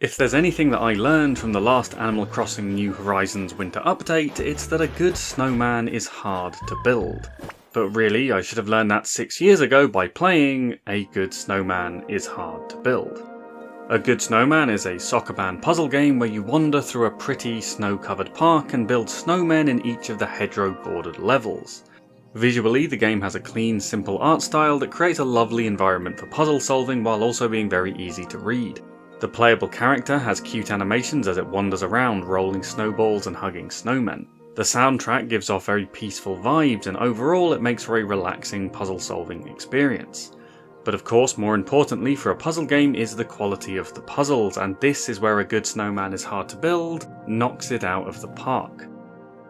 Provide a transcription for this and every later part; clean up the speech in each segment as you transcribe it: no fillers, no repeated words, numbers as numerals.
If there's anything that I learned from the last Animal Crossing New Horizons winter update, it's that a good snowman is hard to build. But really, I should have learned that 6 years ago by playing A Good Snowman is hard to build. A Good Snowman is a Sokoban puzzle game where you wander through a pretty snow-covered park and build snowmen in each of the hedgerow-bordered levels. Visually, the game has a clean, simple art style that creates a lovely environment for puzzle solving while also being very easy to read. The playable character has cute animations as it wanders around, rolling snowballs and hugging snowmen. The soundtrack gives off very peaceful vibes, and overall it makes for a relaxing puzzle-solving experience. But of course, more importantly for a puzzle game is the quality of the puzzles, and this is where A Good Snowman is hard to build knocks it out of the park.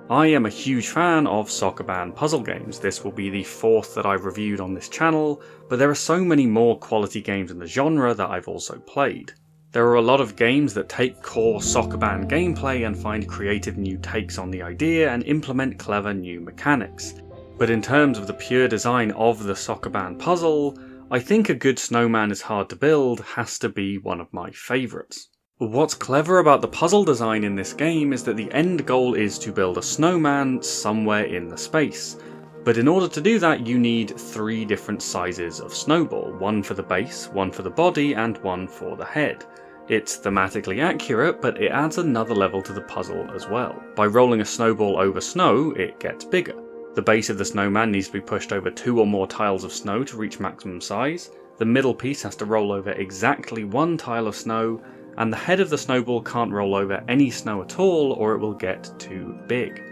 I am a huge fan of Sokoban puzzle games. This will be the 4th that I've reviewed on this channel, but there are so many more quality games in the genre that I've also played. There are a lot of games that take core Sokoban gameplay and find creative new takes on the idea and implement clever new mechanics. But in terms of the pure design of the Sokoban puzzle, I think A Good Snowman is hard to build has to be one of my favourites. What's clever about the puzzle design in this game is that the end goal is to build a snowman somewhere in the space. But in order to do that, you need 3 different sizes of snowball, one for the base, one for the body, and one for the head. It's thematically accurate, but it adds another level to the puzzle as well. By rolling a snowball over snow, it gets bigger. The base of the snowman needs to be pushed over 2 or more tiles of snow to reach maximum size, the middle piece has to roll over exactly 1 tile of snow, and the head of the snowball can't roll over any snow at all or it will get too big.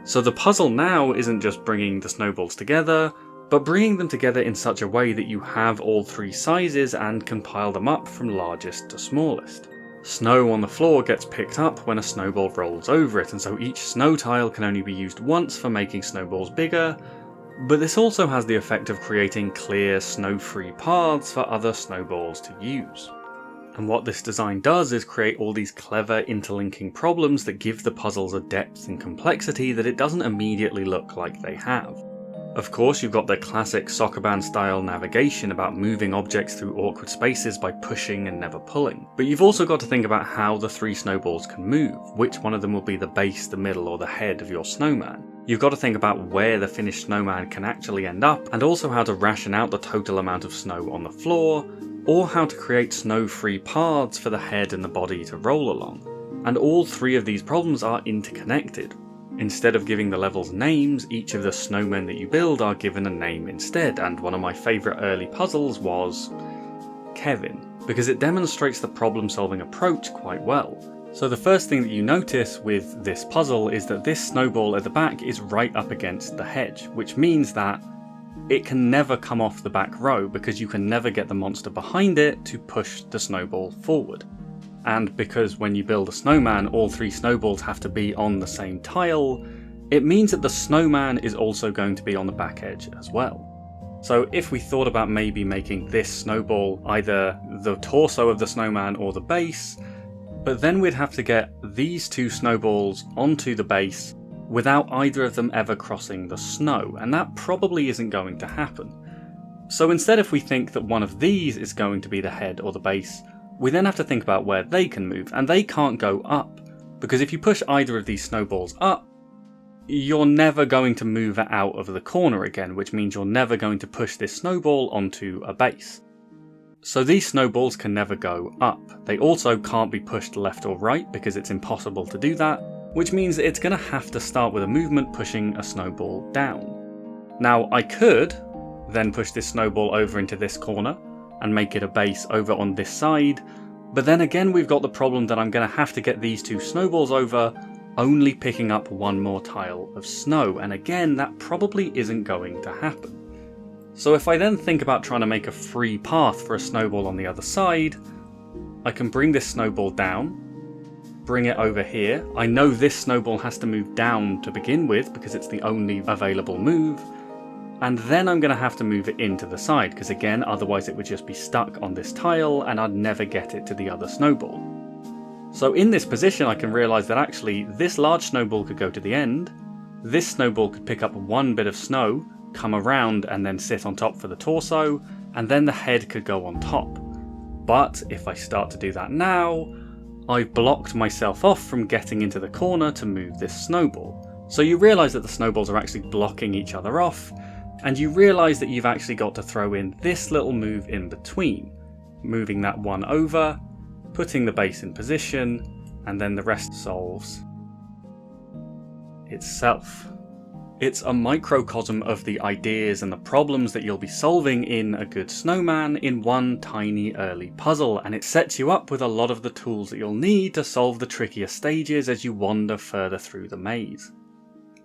So the puzzle now isn't just bringing the snowballs together, but bringing them together in such a way that you have all 3 sizes and can pile them up from largest to smallest. Snow on the floor gets picked up when a snowball rolls over it, and so each snow tile can only be used once for making snowballs bigger, but this also has the effect of creating clear, snow-free paths for other snowballs to use. And what this design does is create all these clever interlinking problems that give the puzzles a depth and complexity that it doesn't immediately look like they have. Of course, you've got the classic Sokoban style navigation about moving objects through awkward spaces by pushing and never pulling. But you've also got to think about how the 3 snowballs can move, which one of them will be the base, the middle, or the head of your snowman. You've got to think about where the finished snowman can actually end up, and also how to ration out the total amount of snow on the floor, or how to create snow-free paths for the head and the body to roll along. And all 3 of these problems are interconnected. Instead of giving the levels names, each of the snowmen that you build are given a name instead, and one of my favourite early puzzles was Kevin, because it demonstrates the problem-solving approach quite well. So the first thing that you notice with this puzzle is that this snowball at the back is right up against the hedge, which means that it can never come off the back row because you can never get the monster behind it to push the snowball forward. And because when you build a snowman, all 3 snowballs have to be on the same tile, it means that the snowman is also going to be on the back edge as well. So if we thought about maybe making this snowball either the torso of the snowman or the base, but then we'd have to get these 2 snowballs onto the base without either of them ever crossing the snow, and that probably isn't going to happen. So instead, if we think that one of these is going to be the head or the base, we then have to think about where they can move, and they can't go up, because if you push either of these snowballs up, you're never going to move it out of the corner again, which means you're never going to push this snowball onto a base. So these snowballs can never go up. They also can't be pushed left or right, because it's impossible to do that, which means it's going to have to start with a movement pushing a snowball down. Now, I could then push this snowball over into this corner, and make it a base over on this side, but then again we've got the problem that I'm going to have to get these 2 snowballs over, only picking up 1 more tile of snow, and again that probably isn't going to happen. So if I then think about trying to make a free path for a snowball on the other side, I can bring this snowball down, bring it over here. I know this snowball has to move down to begin with because it's the only available move, and then I'm going to have to move it into the side, because again, otherwise it would just be stuck on this tile and I'd never get it to the other snowball. So in this position I can realise that actually this large snowball could go to the end, this snowball could pick up 1 bit of snow, come around and then sit on top for the torso, and then the head could go on top. But if I start to do that now, I've blocked myself off from getting into the corner to move this snowball. So you realise that the snowballs are actually blocking each other off, and you realise that you've actually got to throw in this little move in between, moving that one over, putting the base in position, and then the rest solves itself. It's a microcosm of the ideas and the problems that you'll be solving in A Good Snowman in one tiny early puzzle, and it sets you up with a lot of the tools that you'll need to solve the trickier stages as you wander further through the maze.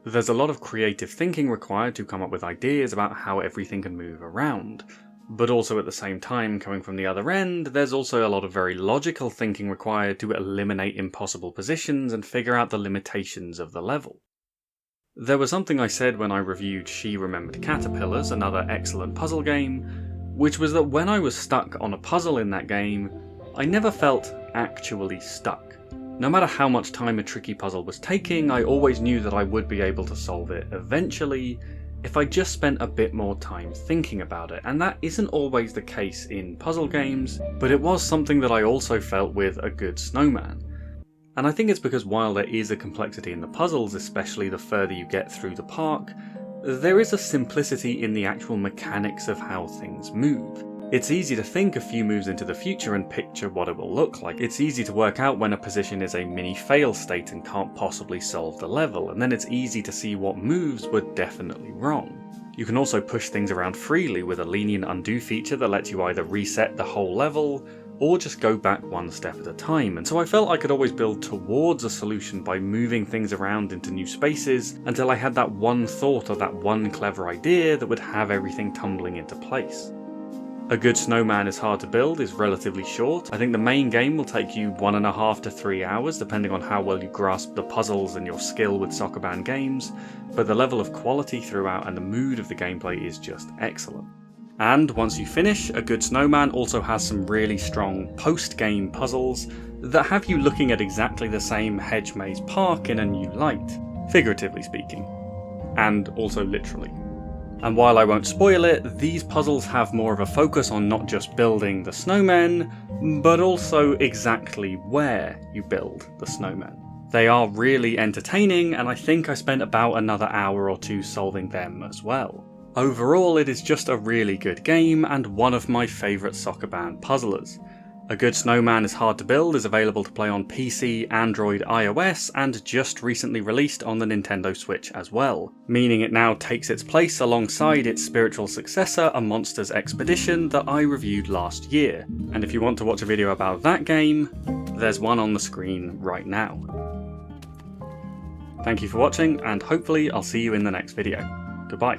There's a lot of creative thinking required to come up with ideas about how everything can move around, but also at the same time, coming from the other end, there's also a lot of very logical thinking required to eliminate impossible positions and figure out the limitations of the level. There was something I said when I reviewed She Remembered Caterpillars, another excellent puzzle game, which was that when I was stuck on a puzzle in that game, I never felt actually stuck. No matter how much time a tricky puzzle was taking, I always knew that I would be able to solve it eventually if I just spent a bit more time thinking about it, and that isn't always the case in puzzle games, but it was something that I also felt with A Good Snowman. And I think it's because while there is a complexity in the puzzles, especially the further you get through the park, there is a simplicity in the actual mechanics of how things move. It's easy to think a few moves into the future and picture what it will look like. It's easy to work out when a position is a mini fail state and can't possibly solve the level, and then it's easy to see what moves were definitely wrong. You can also push things around freely with a lenient undo feature that lets you either reset the whole level, or just go back one step at a time, and so I felt I could always build towards a solution by moving things around into new spaces until I had that one thought or that one clever idea that would have everything tumbling into place. A Good Snowman is hard to build, is relatively short. I think the main game will take you 1.5 to 3 hours, depending on how well you grasp the puzzles and your skill with Sokoban games, but the level of quality throughout and the mood of the gameplay is just excellent. And once you finish, A Good Snowman also has some really strong post-game puzzles that have you looking at exactly the same hedge maze park in a new light, figuratively speaking, and also literally. And while I won't spoil it, these puzzles have more of a focus on not just building the snowmen, but also exactly where you build the snowmen. They are really entertaining, and I think I spent about another hour or two solving them as well. Overall, it is just a really good game, and one of my favourite Sokoban puzzlers. A Good Snowman is hard to build, is available to play on PC, Android, iOS, and just recently released on the Nintendo Switch as well, meaning it now takes its place alongside its spiritual successor, A Monster's Expedition, that I reviewed last year. And if you want to watch a video about that game, there's one on the screen right now. Thank you for watching, and hopefully I'll see you in the next video. Goodbye.